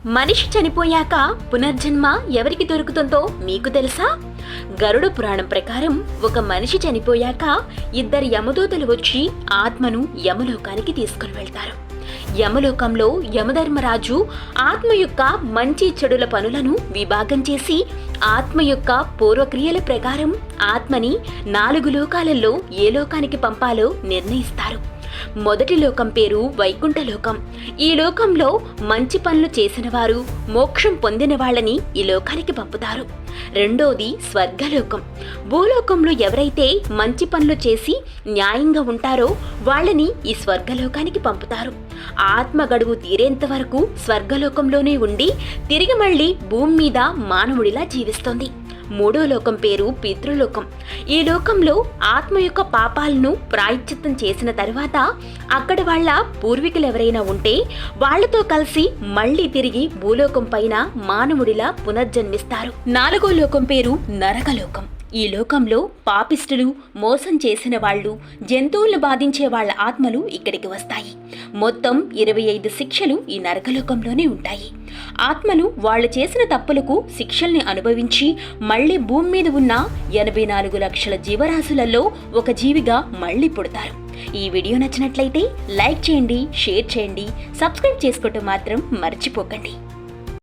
మనిషి చనిపోయాక పునర్జన్మ ఎవరికి దొరుకుతుందో మీకు తెలుసా? గరుడ పురాణం ప్రకారం ఒక మనిషి చనిపోయాక ఇద్దరు యమదూతలు వచ్చి ఆత్మను యమలోకానికి తీసుకుని వెళ్తారు. యమలోకంలో యమధర్మరాజు ఆత్మ యొక్క మంచి చెడుల పనులను విభాగం చేసి ఆత్మ యొక్క పూర్వక్రియల ప్రకారం ఆత్మని 4 లోకాలలో ఏ లోకానికి పంపాలో నిర్ణయిస్తారు. మొదటి లోకం పేరు వైకుంఠలోకం. ఈ లోకంలో మంచి పనులు చేసిన వారు, మోక్షం పొందిన వాళ్ళని ఈ లోకానికి పంపుతారు. రెండోది స్వర్గలోకం. భూలోకంలో ఎవరైతే మంచి పనులు చేసి న్యాయంగా ఉంటారో వాళ్ళని ఈ స్వర్గలోకానికి పంపుతారు. ఆత్మ గడువు తీరేంత వరకు స్వర్గలోకంలోనే ఉండి తిరిగి మళ్ళీ భూమి మీద మానవుడిలా జీవిస్తుంది. మూడో లోకం పేరు పితృలోకం. ఈ లోకంలో ఆత్మ యొక్క పాపాలను ప్రాయశ్చిత్తం చేసిన తర్వాత అక్కడ వాళ్ళ పూర్వీకులు ఎవరైనా ఉంటే వాళ్లతో కలిసి మళ్లీ తిరిగి భూలోకం పైన మానవుడిలా పునర్జన్మిస్తారు. నాలుగో లోకం పేరు నరకలోకం. ఈ లోకంలో పాపిష్టులు, మోసం చేసిన వాళ్ళు, జంతువులను బాధించే వాళ్ళ ఆత్మలు ఇక్కడికి వస్తాయి. మొత్తం 25 శిక్షలు ఈ నరకలోకంలోనే ఉంటాయి. ఆత్మలు వాళ్ళు చేసిన తప్పులకు శిక్షల్ని అనుభవించి మళ్లీ భూమి మీద ఉన్న 84 లక్షల జీవరాశులలో ఒక జీవిగా మళ్లీ పుడతారు. ఈ వీడియో నచ్చినట్లయితే లైక్ చేయండి, షేర్ చేయండి, సబ్స్క్రైబ్ చేసుకోవటం మాత్రం మర్చిపోకండి.